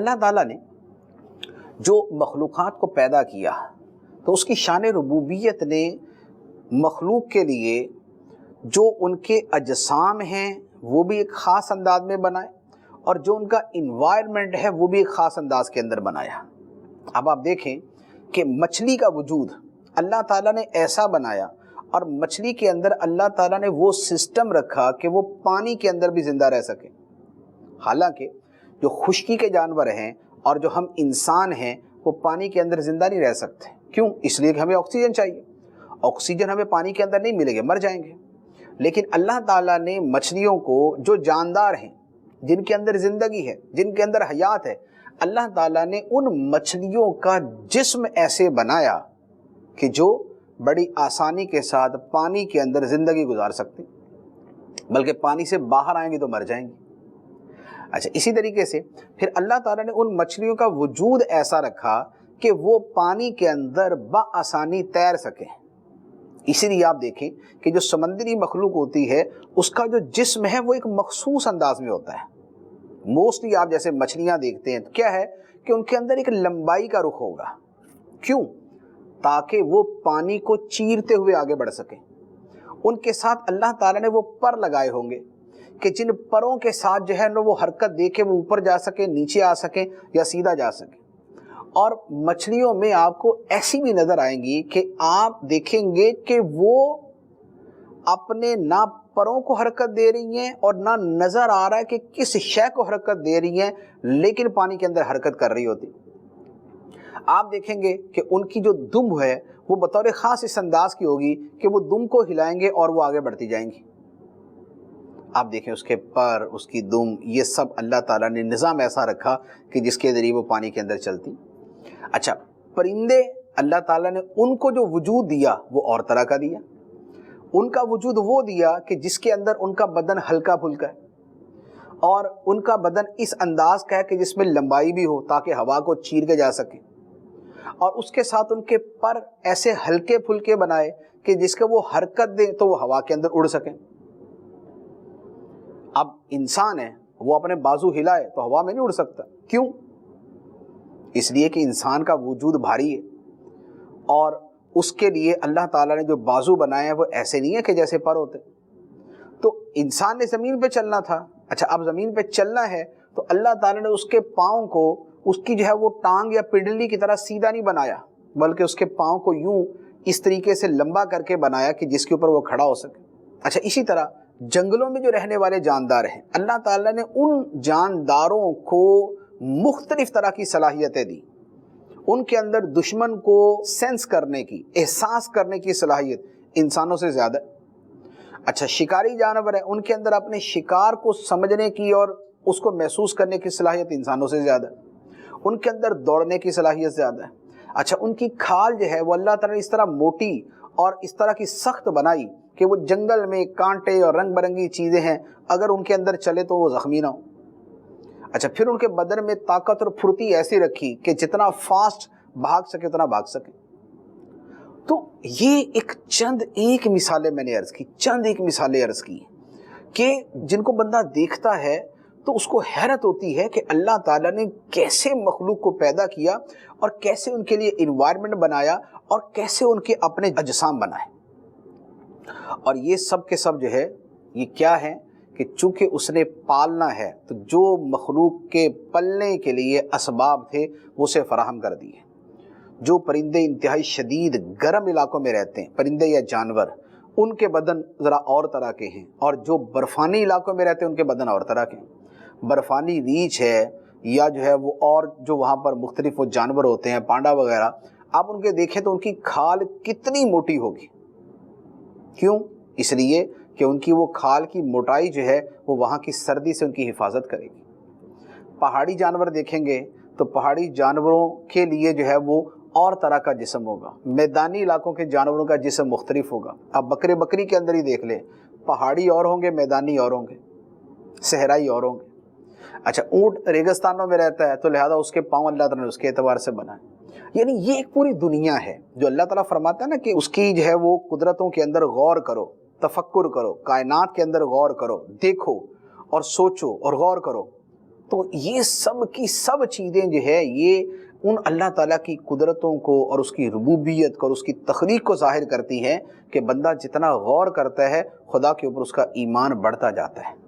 اللہ تعالیٰ نے جو مخلوقات کو پیدا کیا تو اس کی شان ربوبیت نے مخلوق کے لیے جو ان کے اجسام ہیں وہ بھی ایک خاص انداز میں بنائے اور جو ان کا انوائرمنٹ ہے وہ بھی ایک خاص انداز کے اندر بنایا۔ اب آپ دیکھیں کہ مچھلی کا وجود اللہ تعالیٰ نے ایسا بنایا اور مچھلی کے اندر اللہ تعالیٰ نے وہ سسٹم رکھا کہ وہ پانی کے اندر بھی زندہ رہ سکے۔ حالانکہ جو خشکی کے جانور ہیں اور جو ہم انسان ہیں وہ پانی کے اندر زندہ نہیں رہ سکتے۔ کیوں؟ اس لیے کہ ہمیں آکسیجن چاہیے، آکسیجن ہمیں پانی کے اندر نہیں ملے گا، مر جائیں گے۔ لیکن اللہ تعالیٰ نے مچھلیوں کو جو جاندار ہیں، جن کے اندر زندگی ہے، جن کے اندر حیات ہے، اللہ تعالیٰ نے ان مچھلیوں کا جسم ایسے بنایا کہ جو بڑی آسانی کے ساتھ پانی کے اندر زندگی گزار سکتے، بلکہ پانی سے باہر آئیں گی تو مر جائیں گی۔ اچھا، اسی طریقے سے پھر اللہ تعالیٰ نے ان مچھلیوں کا وجود ایسا رکھا کہ وہ پانی کے اندر بآسانی تیر سکیں۔ اسی لیے آپ دیکھیں کہ جو سمندری مخلوق ہوتی ہے اس کا جو جسم ہے وہ ایک مخصوص انداز میں ہوتا ہے۔ موسٹلی آپ جیسے مچھلیاں دیکھتے ہیں تو کیا ہے کہ ان کے اندر ایک لمبائی کا رخ ہوگا۔ کیوں؟ تاکہ وہ پانی کو چیرتے ہوئے آگے بڑھ سکیں۔ ان کے ساتھ اللہ تعالیٰ نے وہ پر لگائے ہوں گے کہ جن پروں کے ساتھ جو ہے نا وہ حرکت دے کے وہ اوپر جا سکیں، نیچے آ سکیں یا سیدھا جا سکیں۔ اور مچھلیوں میں آپ کو ایسی بھی نظر آئیں گی کہ آپ دیکھیں گے کہ وہ اپنے نہ پروں کو حرکت دے رہی ہیں اور نہ نظر آ رہا ہے کہ کس شے کو حرکت دے رہی ہیں، لیکن پانی کے اندر حرکت کر رہی ہوتی۔ آپ دیکھیں گے کہ ان کی جو دم ہے وہ بطور خاص اس انداز کی ہوگی کہ وہ دم کو ہلائیں گے اور وہ آگے بڑھتی جائیں گی۔ آپ دیکھیں اس کے پر، اس کی دم، یہ سب اللہ تعالیٰ نے نظام ایسا رکھا کہ جس کے ذریعے وہ پانی کے اندر چلتی۔ اچھا، پرندے اللہ تعالیٰ نے ان کو جو وجود دیا وہ اور طرح کا دیا۔ ان کا وجود وہ دیا کہ جس کے اندر ان کا بدن ہلکا پھلکا ہے اور ان کا بدن اس انداز کا ہے کہ جس میں لمبائی بھی ہو تاکہ ہوا کو چیر کے جا سکے، اور اس کے ساتھ ان کے پر ایسے ہلکے پھلکے بنائے کہ جس کا وہ حرکت دے تو وہ ہوا کے اندر اڑ سکیں۔ اب انسان ہے، وہ اپنے بازو ہلائے تو ہوا میں نہیں اڑ سکتا۔ کیوں؟ اس لیے کہ انسان کا وجود بھاری ہے اور اس کے لیے اللہ تعالیٰ نے جو بازو بنائے ہیں وہ ایسے نہیں ہے کہ جیسے پر ہوتے۔ تو انسان نے زمین پہ چلنا تھا۔ اچھا، اب زمین پہ چلنا ہے تو اللہ تعالیٰ نے اس کے پاؤں کو اس کی جو ہے وہ ٹانگ یا پنڈلی کی طرح سیدھا نہیں بنایا، بلکہ اس کے پاؤں کو یوں اس طریقے سے لمبا کر کے بنایا کہ جس کے اوپر وہ کھڑا ہو سکے۔ اچھا، اسی طرح جنگلوں میں جو رہنے والے جاندار ہیں، اللہ تعالیٰ نے ان جانداروں کو مختلف طرح کی صلاحیتیں دی۔ ان کے اندر دشمن کو سینس کرنے کی، احساس کرنے کی صلاحیت انسانوں سے زیادہ ہے۔ اچھا، شکاری جانور ہیں، ان کے اندر اپنے شکار کو سمجھنے کی اور اس کو محسوس کرنے کی صلاحیت انسانوں سے زیادہ ہے۔ ان کے اندر دوڑنے کی صلاحیت زیادہ ہے۔ اچھا، ان کی کھال جو ہے وہ اللہ تعالیٰ نے اس طرح موٹی اور اس طرح کی سخت بنائی کہ وہ جنگل میں کانٹے اور رنگ برنگی چیزیں ہیں، اگر ان کے اندر چلے تو وہ زخمی نہ ہو۔ اچھا، پھر ان کے بدن میں طاقت اور پھرتی ایسی رکھی کہ جتنا فاسٹ بھاگ سکے اتنا بھاگ سکے۔ تو یہ چند ایک مثالیں میں نے عرض کی کہ جن کو بندہ دیکھتا ہے تو اس کو حیرت ہوتی ہے کہ اللہ تعالیٰ نے کیسے مخلوق کو پیدا کیا اور کیسے ان کے لیے انوائرمنٹ بنایا اور کیسے ان کے اپنے اجسام بنائے۔ اور یہ سب کے سب جو ہے یہ کیا ہے کہ چونکہ اس نے پالنا ہے تو جو مخلوق کے پلنے کے لیے اسباب تھے وہ اسے فراہم کر دیے۔ جو پرندے انتہائی شدید گرم علاقوں میں رہتے ہیں، پرندے یا جانور، ان کے بدن ذرا اور طرح کے ہیں، اور جو برفانی علاقوں میں رہتے ہیں ان کے بدن اور طرح کے ہیں۔ برفانی ریچھ ہے یا جو ہے وہ اور جو وہاں پر مختلف وہ جانور ہوتے ہیں، پانڈا وغیرہ، آپ ان کے دیکھیں تو ان کی کھال کتنی موٹی ہوگی۔ کیوں؟ اس لیے کہ ان کی وہ کھال کی موٹائی جو ہے وہ وہاں کی سردی سے ان کی حفاظت کرے گی۔ پہاڑی جانور دیکھیں گے تو پہاڑی جانوروں کے لیے جو ہے وہ اور طرح کا جسم ہوگا۔ میدانی علاقوں کے جانوروں کا جسم مختلف ہوگا۔ اب بکری کے اندر ہی دیکھ لیں، پہاڑی اور ہوں گے، میدانی اور ہوں گے، صحرائی اور ہوں گے۔ اچھا، اونٹ ریگستانوں میں رہتا ہے تو لہذا اس کے پاؤں اللہ تعالیٰ نے اس کے اعتبار سے بنائے۔ یعنی یہ ایک پوری دنیا ہے جو اللہ تعالیٰ فرماتا ہے نا کہ اس کی جو ہے وہ قدرتوں کے اندر غور کرو، تفکر کرو، کائنات کے اندر غور کرو، دیکھو اور سوچو اور غور کرو تو یہ سب کی سب چیزیں جو ہے یہ ان اللہ تعالیٰ کی قدرتوں کو اور اس کی ربوبیت کو اور اس کی تخلیق کو ظاہر کرتی ہیں کہ بندہ جتنا غور کرتا ہے خدا کے اوپر اس کا ایمان بڑھتا جاتا ہے۔